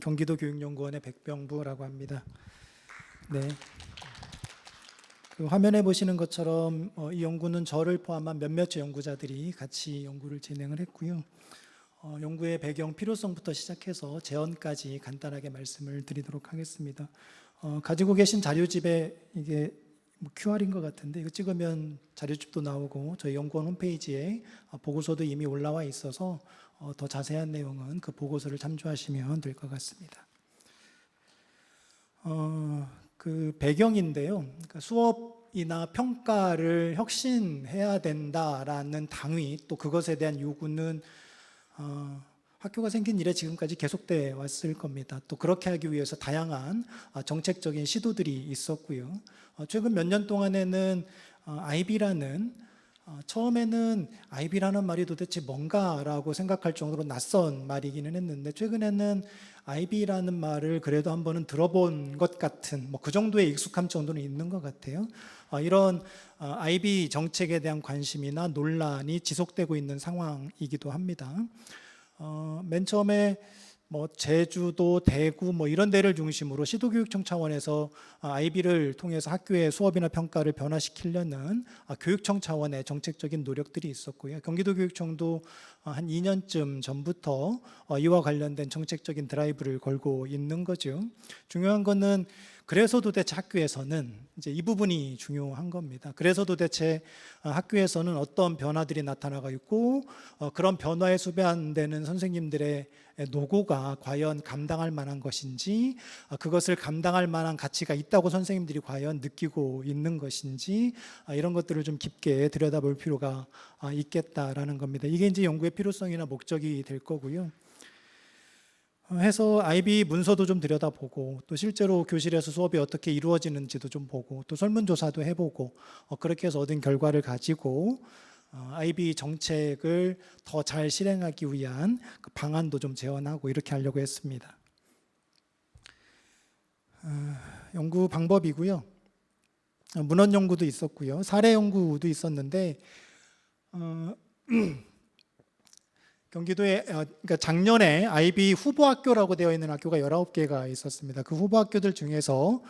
경기도 교육연구원의 백병부라고 합니다. 네. 그 화면에 보시는 것처럼 이 연구는 저를 포함한 몇몇 연구자들이 같이 연구를 진행을 했고요. 연구의 배경, 필요성부터 시작해서 재현까지 간단하게 말씀을 드리도록 하겠습니다. 가지고 계신 자료집에 이게 QR인 것 같은데 이거 찍으면 자료집도 나오고 저희 연구원 홈페이지에 보고서도 이미 올라와 있어서 더 자세한 내용은 그 보고서를 참조하시면 될 것 같습니다. 그 배경인데요. 그러니까 수업이나 평가를 혁신해야 된다라는 당위, 또 그것에 대한 요구는 학교가 생긴 이래 지금까지 계속돼 왔을 겁니다. 또 그렇게 하기 위해서 다양한 정책적인 시도들이 있었고요. 최근 몇 년 동안에는 IB라는 처음에는 IB라는 말이 도대체 뭔가라고 생각할 정도로 낯선 말이기는 했는데 최근에는 IB라는 말을 그래도 한 번은 들어본 것 같은 그 정도의 익숙함 정도는 있는 것 같아요. 이런 IB 정책에 대한 관심이나 논란이 지속되고 있는 상황이기도 합니다. 맨 처음에 제주도, 대구 이런 데를 중심으로 시도교육청 차원에서 IB를 통해서 학교의 수업이나 평가를 변화시키려는 교육청 차원의 정책적인 노력들이 있었고요. 경기도교육청도 한 2년쯤 전부터 이와 관련된 정책적인 드라이브를 걸고 있는 거죠. 중요한 거는 그래서 도대체 학교에서는 이제 이 부분이 중요한 겁니다. 그래서 도대체 학교에서는 어떤 변화들이 나타나고 있고 그런 변화에 수반되는 선생님들의 노고가 과연 감당할 만한 것인지, 그것을 감당할 만한 가치가 있다고 선생님들이 과연 느끼고 있는 것인지, 이런 것들을 좀 깊게 들여다볼 필요가 있겠다라는 겁니다. 이게 이제 연구의 필요성이나 목적이 될 거고요. 해서 IB 문서도 좀 들여다보고 또 실제로 교실에서 수업이 어떻게 이루어지는지도 좀 보고 또 설문조사도 해보고 그렇게 해서 얻은 결과를 가지고 IB 정책을 더 잘 실행하기 위한 그 방안도 좀 제언하고 이렇게 하려고 했습니다. 연구 방법이고요. 문헌 연구도 있었고요. 사례 연구도 있었는데 경기도에 그러니까 작년에 IB 후보 학교라고 되어 있는 학교가 19개가 있었습니다. 그 후보 학교들 중에서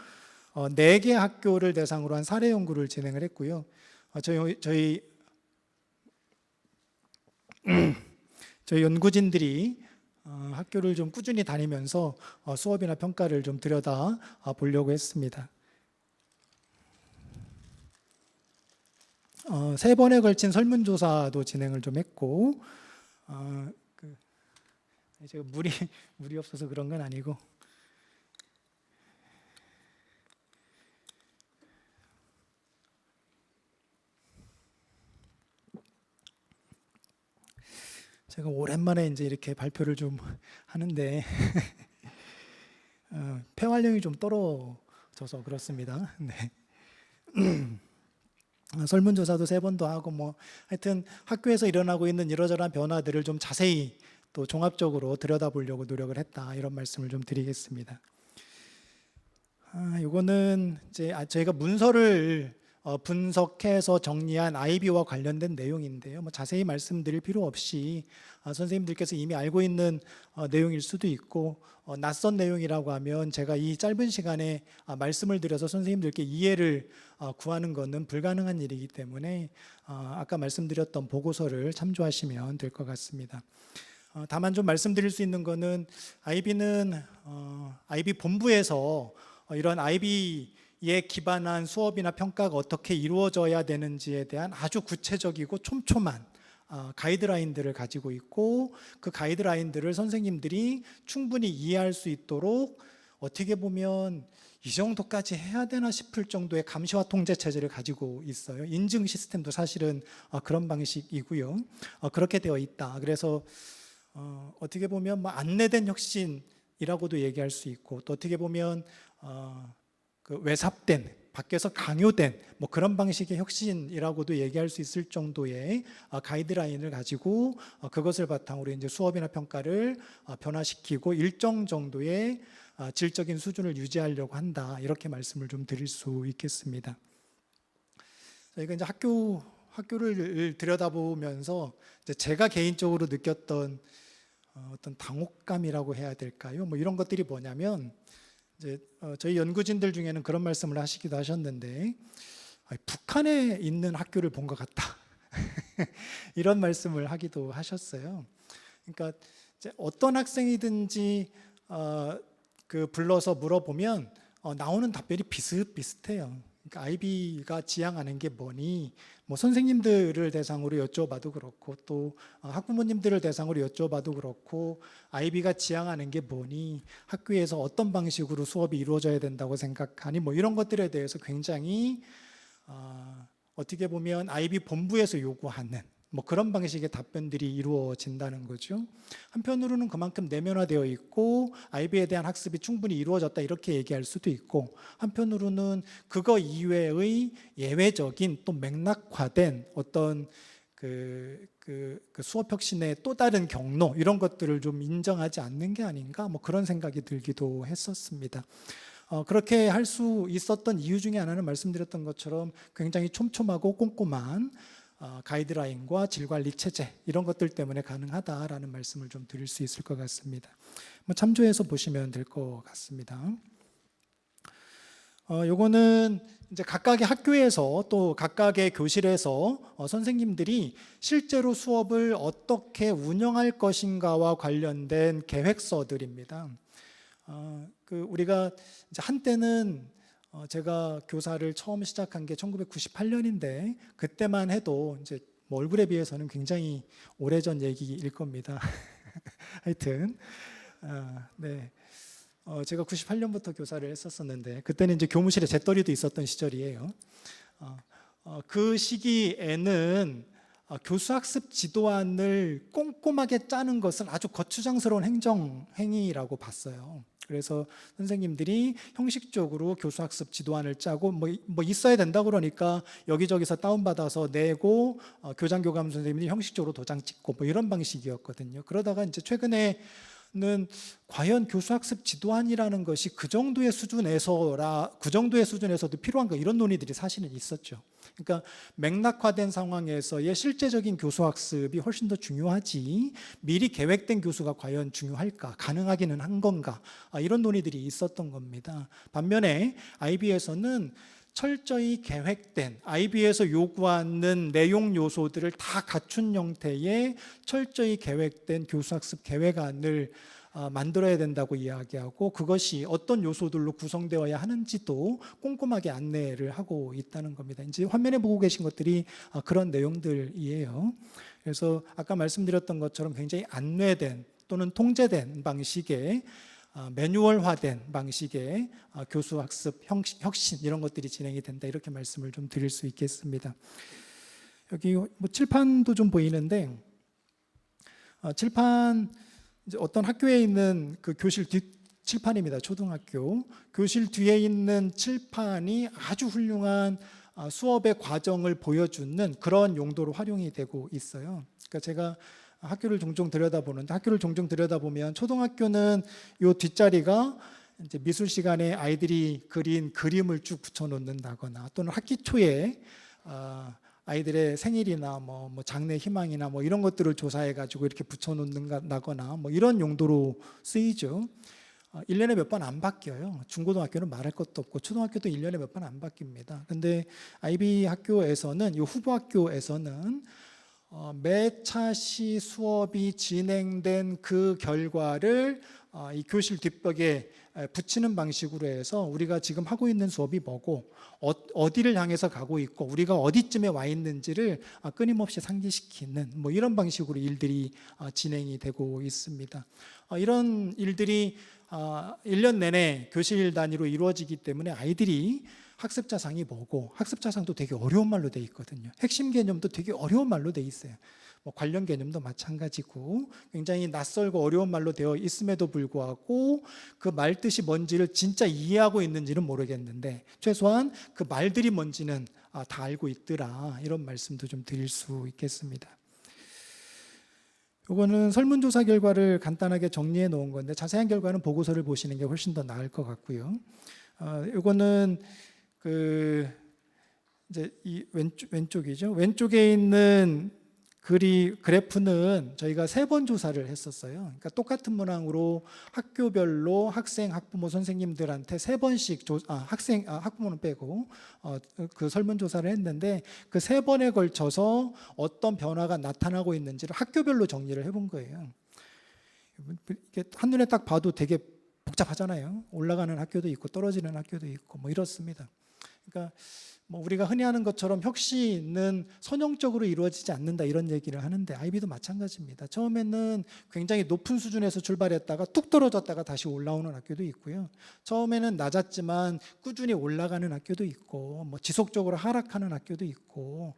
4개 학교를 대상으로 한 사례 연구를 진행을 했고요. 저희 연구진들이 학교를 좀 꾸준히 다니면서 수업이나 평가를 좀 들여다 보려고 했습니다. 3번에 걸친 설문조사도 진행을 좀 했고 제가 물이 없어서 그런 건 아니고 제가 오랜만에 이제 이렇게 발표를 좀 하는데 폐활량이 좀 떨어져서 그렇습니다. 네. 설문조사도 3번도 하고 하여튼 학교에서 일어나고 있는 이러저러한 변화들을 좀 자세히 또 종합적으로 들여다보려고 노력을 했다, 이런 말씀을 좀 드리겠습니다. 이거는 이제 저희가 문서를 분석해서 정리한 IB와 관련된 내용인데요. 자세히 말씀드릴 필요 없이 선생님들께서 이미 알고 있는 내용일 수도 있고 낯선 내용이라고 하면 제가 이 짧은 시간에 말씀을 드려서 선생님들께 이해를 구하는 것은 불가능한 일이기 때문에 아까 말씀드렸던 보고서를 참조하시면 될 것 같습니다. 다만 좀 말씀드릴 수 있는 것은 IB는 IB 본부에서 이런 IB에 기반한 수업이나 평가가 어떻게 이루어져야 되는지에 대한 아주 구체적이고 촘촘한 가이드라인들을 가지고 있고 그 가이드라인들을 선생님들이 충분히 이해할 수 있도록 어떻게 보면 이 정도까지 해야 되나 싶을 정도의 감시와 통제 체제를 가지고 있어요. 인증 시스템도 사실은 그런 방식이고요. 그렇게 되어 있다. 그래서 어떻게 보면 안내된 혁신이라고도 얘기할 수 있고 또 어떻게 보면 그 외삽된, 밖에서 강요된 그런 방식의 혁신이라고도 얘기할 수 있을 정도의 가이드라인을 가지고 그것을 바탕으로 이제 수업이나 평가를 변화시키고 일정 정도의 질적인 수준을 유지하려고 한다, 이렇게 말씀을 좀 드릴 수 있겠습니다. 저희가 이제 학교를 들여다보면서 제가 개인적으로 느꼈던 어떤 당혹감이라고 해야 될까요? 뭐 이런 것들이 뭐냐면 이제 저희 연구진들 중에는 그런 말씀을 하시기도 하셨는데 북한에 있는 학교를 본 것 같다. 이런 말씀을 하기도 하셨어요. 그러니까 이제 어떤 학생이든지 그 불러서 물어보면 나오는 답변이 비슷비슷해요. 그러니까 아이비가 지향하는 게 뭐니? 뭐 선생님들을 대상으로 여쭤봐도 그렇고 또 학부모님들을 대상으로 여쭤봐도 그렇고 아이비가 지향하는 게 뭐니? 학교에서 어떤 방식으로 수업이 이루어져야 된다고 생각하니? 뭐 이런 것들에 대해서 굉장히 어떻게 보면 아이비 본부에서 요구하는 뭐 그런 방식의 답변들이 이루어진다는 거죠. 한편으로는 그만큼 내면화되어 있고 아이비에 대한 학습이 충분히 이루어졌다 이렇게 얘기할 수도 있고, 한편으로는 그거 이외의 예외적인 또 맥락화된 어떤 그 수업 혁신의 또 다른 경로 이런 것들을 좀 인정하지 않는 게 아닌가 뭐 그런 생각이 들기도 했었습니다. 그렇게 할 수 있었던 이유 중에 하나는 말씀드렸던 것처럼 굉장히 촘촘하고 꼼꼼한 가이드라인과 질관리 체제 이런 것들 때문에 가능하다라는 말씀을 좀 드릴 수 있을 것 같습니다. 참조해서 보시면 될 것 같습니다. 요거는 이제 각각의 학교에서 또 각각의 교실에서 선생님들이 실제로 수업을 어떻게 운영할 것인가와 관련된 계획서들입니다. 우리가 이제 한때는 제가 교사를 처음 시작한 게 1998년인데 그때만 해도 이제 뭐 얼굴에 비해서는 굉장히 오래전 얘기일 겁니다. 하여튼 네. 제가 98년부터 교사를 했었었는데 그때는 이제 교무실에 재떨이도 있었던 시절이에요. 그 시기에는 교수학습 지도안을 꼼꼼하게 짜는 것은 아주 거추장스러운 행위라고 봤어요. 그래서 선생님들이 형식적으로 교수학습 지도안을 짜고 뭐 있어야 된다 그러니까 여기저기서 다운받아서 내고 교장교감 선생님이 형식적으로 도장 찍고 뭐 이런 방식이었거든요. 그러다가 이제 최근에는 과연 교수학습 지도안이라는 것이 그 정도의 수준에서도 필요한가 이런 논의들이 사실은 있었죠. 그러니까 맥락화된 상황에서의 실제적인 교수학습이 훨씬 더 중요하지 미리 계획된 교수가 과연 중요할까, 가능하기는 한 건가 이런 논의들이 있었던 겁니다. 반면에 IB에서는 철저히 계획된 IB에서 요구하는 내용 요소들을 다 갖춘 형태의 철저히 계획된 교수학습 계획안을 만들어야 된다고 이야기하고 그것이 어떤 요소들로 구성되어야 하는지도 꼼꼼하게 안내를 하고 있다는 겁니다. 이제 화면에 보고 계신 것들이 그런 내용들이에요. 그래서 아까 말씀드렸던 것처럼 굉장히 안내된 또는 통제된 방식의 매뉴얼화된 방식의 교수학습 혁신 이런 것들이 진행이 된다 이렇게 말씀을 좀 드릴 수 있겠습니다. 여기 뭐 칠판도 좀 보이는데 칠판 이제 어떤 학교에 있는 그 교실 뒷 칠판입니다. 초등학교 교실 뒤에 있는 칠판이 아주 훌륭한 수업의 과정을 보여주는 그런 용도로 활용이 되고 있어요. 그러니까 제가 학교를 종종 들여다보면 초등학교는 요 뒷자리가 이제 미술 시간에 아이들이 그린 그림을 쭉 붙여놓는다거나 또는 학기 초에 아이들의 생일이나 뭐 장래 희망이나 뭐 이런 것들을 조사해 가지고 이렇게 붙여놓는다거나 뭐 이런 용도로 쓰이죠. 1년에 몇 번 안 바뀌어요. 중고등학교는 말할 것도 없고 초등학교도 1년에 몇 번 안 바뀝니다. 근데 IB 학교에서는 이 후보 학교에서는 매 차시 수업이 진행된 그 결과를 이 교실 뒷벽에 붙이는 방식으로 해서 우리가 지금 하고 있는 수업이 뭐고 어디를 향해서 가고 있고 우리가 어디쯤에 와 있는지를 끊임없이 상기시키는 뭐 이런 방식으로 일들이 진행이 되고 있습니다. 이런 일들이 1년 내내 교실 단위로 이루어지기 때문에 아이들이 학습자상이 뭐고 학습자상도 되게 어려운 말로 돼 있거든요. 핵심 개념도 되게 어려운 말로 돼 있어요. 뭐 관련 개념도 마찬가지고 굉장히 낯설고 어려운 말로 되어 있음에도 불구하고 그 말 뜻이 뭔지를 진짜 이해하고 있는지는 모르겠는데 최소한 그 말들이 뭔지는 다 알고 있더라 이런 말씀도 좀 드릴 수 있겠습니다. 이거는 설문조사 결과를 간단하게 정리해 놓은 건데 자세한 결과는 보고서를 보시는 게 훨씬 더 나을 것 같고요. 이거는 이제 이 왼쪽이죠. 왼쪽에 있는 그래프는 저희가 3번 조사를 했었어요. 그러니까 똑같은 문항으로 학교별로 학생, 학부모, 선생님들한테 3번씩 학부모는 빼고 그 설문조사를 했는데 그 3번에 걸쳐서 어떤 변화가 나타나고 있는지를 학교별로 정리를 해본 거예요. 이게 한눈에 딱 봐도 되게 복잡하잖아요. 올라가는 학교도 있고 떨어지는 학교도 있고 뭐 이렇습니다. 그러니까 뭐 우리가 흔히 하는 것처럼 혁신은 선형적으로 이루어지지 않는다 이런 얘기를 하는데 아이비도 마찬가지입니다. 처음에는 굉장히 높은 수준에서 출발했다가 뚝 떨어졌다가 다시 올라오는 학교도 있고요. 처음에는 낮았지만 꾸준히 올라가는 학교도 있고 뭐 지속적으로 하락하는 학교도 있고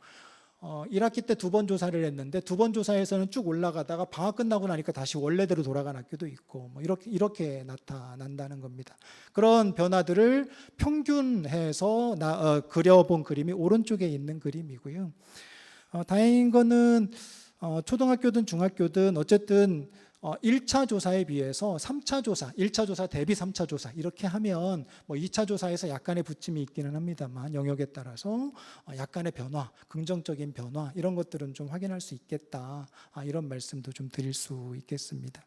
1학기 때 2번 조사를 했는데 2번 조사에서는 쭉 올라가다가 방학 끝나고 나니까 다시 원래대로 돌아간 학교도 있고 뭐 이렇게 나타난다는 겁니다. 그런 변화들을 평균해서 그려본 그림이 오른쪽에 있는 그림이고요. 다행인 거는 초등학교든 중학교든 어쨌든 1차 조사에 비해서 3차 조사, 1차 조사 대비 3차 조사 이렇게 하면 뭐 2차 조사에서 약간의 부침이 있기는 합니다만 영역에 따라서 약간의 변화, 긍정적인 변화 이런 것들은 좀 확인할 수 있겠다 이런 말씀도 좀 드릴 수 있겠습니다.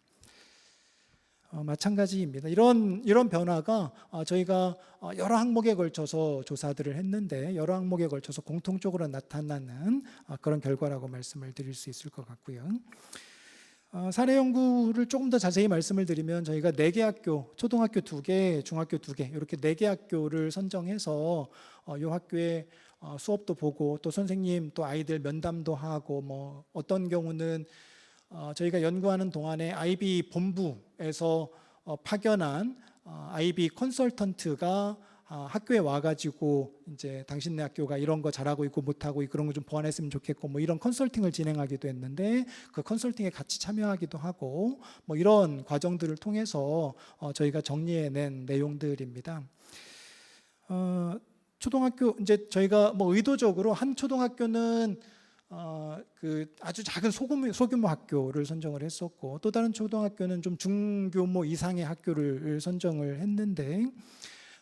마찬가지입니다. 이런 변화가 저희가 여러 항목에 걸쳐서 조사들을 했는데 여러 항목에 걸쳐서 공통적으로 나타나는 그런 결과라고 말씀을 드릴 수 있을 것 같고요. 사례 연구를 조금 더 자세히 말씀을 드리면 저희가 4개 학교, 초등학교 2개, 중학교 2개 이렇게 4개 학교를 선정해서 이 학교의 수업도 보고 또 선생님 또 아이들 면담도 하고 뭐 어떤 경우는 저희가 연구하는 동안에 아이비 본부에서 파견한 아이비 컨설턴트가 학교에 와가지고 이제 당신네 학교가 이런 거 잘하고 있고 못하고 그런 거 좀 보완했으면 좋겠고 뭐 이런 컨설팅을 진행하기도 했는데 그 컨설팅에 같이 참여하기도 하고 뭐 이런 과정들을 통해서 저희가 정리해낸 내용들입니다. 초등학교 이제 저희가 뭐 의도적으로 한 초등학교는 그 아주 작은 소규모 학교를 선정을 했었고 또 다른 초등학교는 좀 중규모 이상의 학교를 선정을 했는데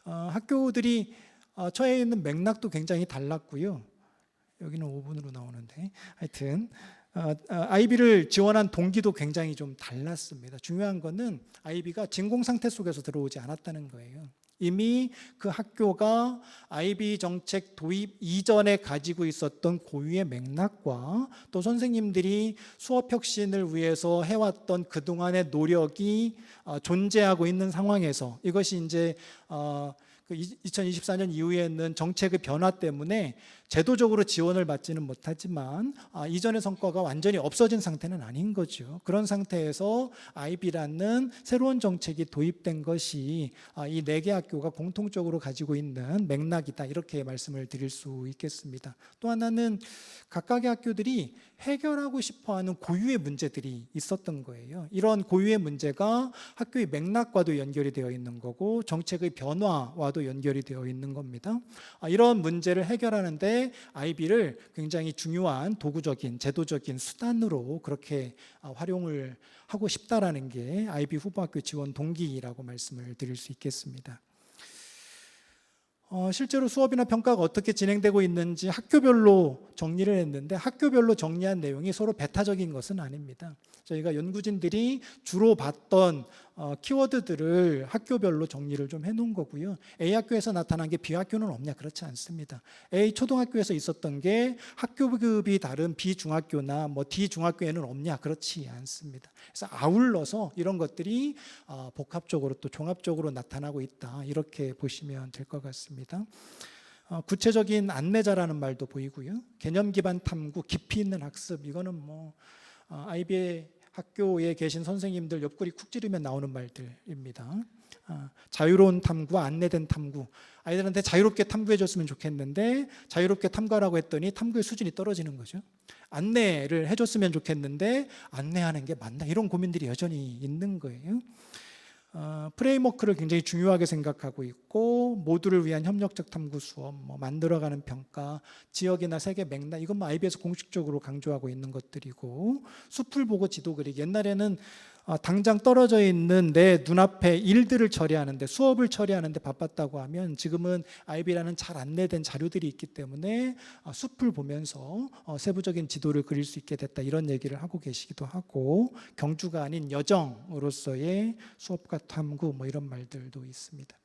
학교들이 처해 있는 맥락도 굉장히 달랐고요. 여기는 5분으로 나오는데 하여튼 아이비를 지원한 동기도 굉장히 좀 달랐습니다. 중요한 거는 아이비가 진공 상태 속에서 들어오지 않았다는 거예요. 이미 그 학교가 아이비 정책 도입 이전에 가지고 있었던 고유의 맥락과 또 선생님들이 수업 혁신을 위해서 해왔던 그동안의 노력이 존재하고 있는 상황에서 이것이 이제 2024년 이후에는 정책의 변화 때문에 제도적으로 지원을 받지는 못하지만 이전의 성과가 완전히 없어진 상태는 아닌 거죠. 그런 상태에서 아이비라는 새로운 정책이 도입된 것이 이 4개 학교가 공통적으로 가지고 있는 맥락이다 이렇게 말씀을 드릴 수 있겠습니다. 또 하나는 각각의 학교들이 해결하고 싶어하는 고유의 문제들이 있었던 거예요. 이런 고유의 문제가 학교의 맥락과도 연결이 되어 있는 거고 정책의 변화와도 연결이 되어 있는 겁니다. 이런 문제를 해결하는데 아이비를 굉장히 중요한 도구적인 제도적인 수단으로 그렇게 활용을 하고 싶다라는 게 아이비 후보학교 지원 동기라고 말씀을 드릴 수 있겠습니다. 실제로 수업이나 평가가 어떻게 진행되고 있는지 학교별로 정리를 했는데 학교별로 정리한 내용이 서로 배타적인 것은 아닙니다. 저희가 연구진들이 주로 봤던 키워드들을 학교별로 정리를 좀 해놓은 거고요. A 학교에서 나타난 게 B 학교는 없냐? 그렇지 않습니다. A 초등학교에서 있었던 게 학교급이 다른 B 중학교나 뭐 D 중학교에는 없냐? 그렇지 않습니다. 그래서 아울러서 이런 것들이 복합적으로 또 종합적으로 나타나고 있다 이렇게 보시면 될 것 같습니다. 구체적인 안내자라는 말도 보이고요. 개념 기반 탐구, 깊이 있는 학습 이거는 뭐 아이비의 학교에 계신 선생님들 옆구리 쿡 찌르면 나오는 말들입니다. 자유로운 탐구, 안내된 탐구. 아이들한테 자유롭게 탐구해 줬으면 좋겠는데 자유롭게 탐구하라고 했더니 탐구의 수준이 떨어지는 거죠. 안내를 해줬으면 좋겠는데 안내하는 게 맞나? 이런 고민들이 여전히 있는 거예요. 프레임워크를 굉장히 중요하게 생각하고 있고 모두를 위한 협력적 탐구 수업, 뭐 만들어가는 평가, 지역이나 세계 맥락 이건 뭐 아이비에서 공식적으로 강조하고 있는 것들이고 숲을 보고 지도 그리기 옛날에는 당장 떨어져 있는 내 눈앞에 일들을 처리하는데, 수업을 처리하는데 바빴다고 하면 지금은 아이비라는 잘 안내된 자료들이 있기 때문에 숲을 보면서 세부적인 지도를 그릴 수 있게 됐다, 이런 얘기를 하고 계시기도 하고, 경주가 아닌 여정으로서의 수업과 탐구 뭐 이런 말들도 있습니다.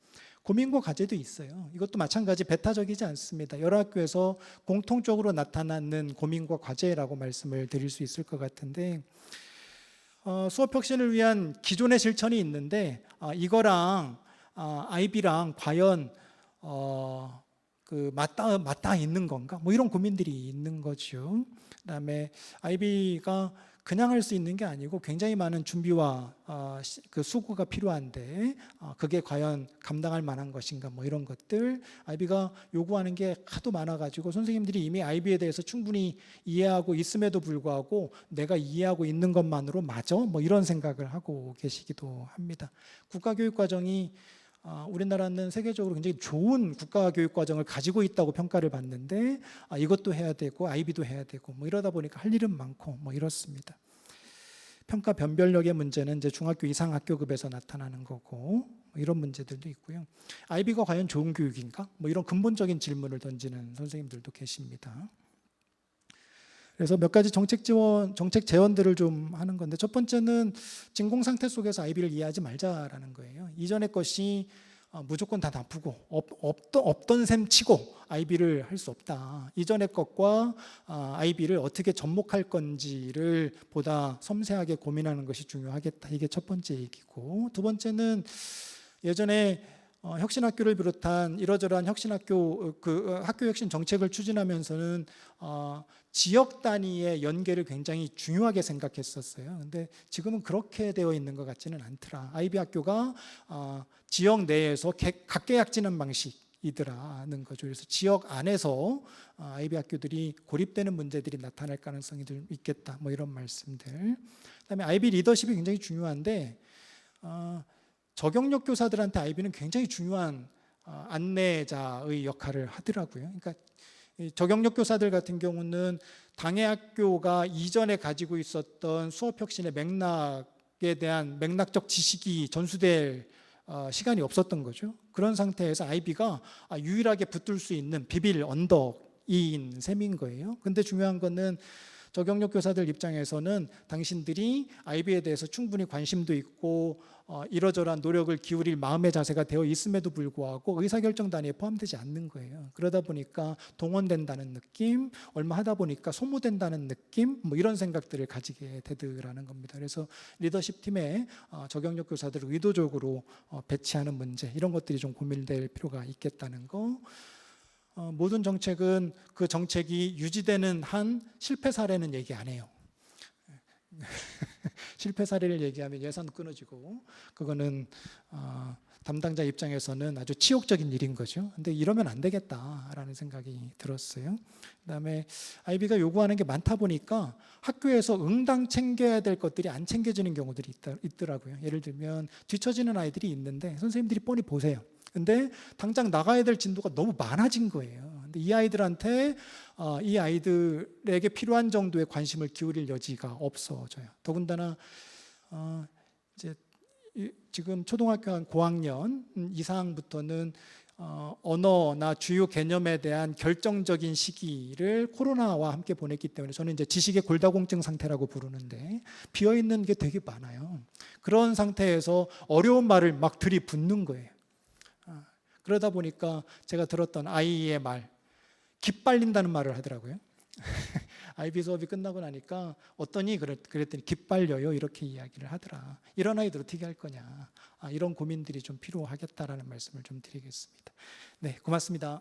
고민과 과제도 있어요. 이것도 마찬가지 배타적이지 않습니다. 여러 학교에서 공통적으로 나타나는 고민과 과제라고 말씀을 드릴 수 있을 것 같은데, 수업 혁신을 위한 기존의 실천이 있는데 이거랑 아이비랑 과연 맞닿아 있는 건가? 뭐 이런 고민들이 있는 거죠. 그다음에 아이비가 그냥 할 수 있는 게 아니고 굉장히 많은 준비와 그 수고가 필요한데 그게 과연 감당할 만한 것인가, 뭐 이런 것들. 아이비가 요구하는 게 하도 많아가지고 선생님들이 이미 아이비에 대해서 충분히 이해하고 있음에도 불구하고 내가 이해하고 있는 것만으로 맞아? 뭐 이런 생각을 하고 계시기도 합니다. 국가교육과정이 우리나라는 세계적으로 굉장히 좋은 국가교육과정을 가지고 있다고 평가를 받는데 이것도 해야 되고 아이비도 해야 되고 뭐 이러다 보니까 할 일은 많고 뭐 이렇습니다. 평가 변별력의 문제는 이제 중학교 이상 학교급에서 나타나는 거고 뭐 이런 문제들도 있고요. 아이비가 과연 좋은 교육인가? 뭐 이런 근본적인 질문을 던지는 선생님들도 계십니다. 그래서 몇 가지 정책 제언들을 좀 하는 건데, 첫 번째는 진공 상태 속에서 아이비를 이해하지 말자라는 거예요. 이전의 것이 무조건 다 나쁘고 없던 셈 치고 아이비를 할 수 없다. 이전의 것과 아이비를 어떻게 접목할 건지를 보다 섬세하게 고민하는 것이 중요하겠다. 이게 첫 번째 얘기고, 두 번째는 예전에 혁신학교를 비롯한 이러저러한 혁신학교 학교 혁신 정책을 추진하면서는 지역 단위의 연계를 굉장히 중요하게 생각했었어요. 근데 지금은 그렇게 되어 있는 것 같지는 않더라. 아이비 학교가 지역 내에서 각계약지는 방식이더라는 거죠. 그래서 지역 안에서 아이비 학교들이 고립되는 문제들이 나타날 가능성이 있겠다. 뭐 이런 말씀들. 그다음에 아이비 리더십이 굉장히 중요한데 저경력 교사들한테 아이비는 굉장히 중요한 안내자의 역할을 하더라고요. 그러니까 저경력 교사들 같은 경우는 당해 학교가 이전에 가지고 있었던 수업 혁신의 맥락에 대한 맥락적 지식이 전수될 시간이 없었던 거죠. 그런 상태에서 아이비가 유일하게 붙들 수 있는 비빌 언덕인 셈인 거예요. 근데 중요한 거는 저경력 교사들 입장에서는 당신들이 아이비에 대해서 충분히 관심도 있고 이러저러한 노력을 기울일 마음의 자세가 되어 있음에도 불구하고 의사결정 단위에 포함되지 않는 거예요. 그러다 보니까 동원된다는 느낌, 얼마 하다 보니까 소모된다는 느낌, 뭐 이런 생각들을 가지게 되더라는 겁니다. 그래서 리더십 팀에 저경력 교사들을 의도적으로 배치하는 문제, 이런 것들이 좀 고민될 필요가 있겠다는 거. 모든 정책은 그 정책이 유지되는 한 실패 사례는 얘기 안 해요. 실패 사례를 얘기하면 예산 끊어지고 그거는 담당자 입장에서는 아주 치욕적인 일인 거죠. 근데 이러면 안 되겠다라는 생각이 들었어요. 그다음에 아이비가 요구하는 게 많다 보니까 학교에서 응당 챙겨야 될 것들이 안 챙겨지는 경우들이 있더라고요. 예를 들면 뒤처지는 아이들이 있는데 선생님들이 뻔히 보세요. 근데 당장 나가야 될 진도가 너무 많아진 거예요. 근데 이 아이들한테 이 아이들에게 필요한 정도의 관심을 기울일 여지가 없어져요. 더군다나 이제 지금 초등학교 한 고학년 이상부터는 언어나 주요 개념에 대한 결정적인 시기를 코로나와 함께 보냈기 때문에 저는 이제 지식의 골다공증 상태라고 부르는데 비어 있는 게 되게 많아요. 그런 상태에서 어려운 말을 막 들이붓는 거예요. 그러다 보니까 제가 들었던 아이의 말, 기빨린다는 말을 하더라고요. 아이비 수업이 끝나고 나니까 어떠니? 그랬더니 기빨려요, 이렇게 이야기를 하더라. 이런 아이들 어떻게 할 거냐, 이런 고민들이 좀 필요하겠다라는 말씀을 좀 드리겠습니다. 네, 고맙습니다.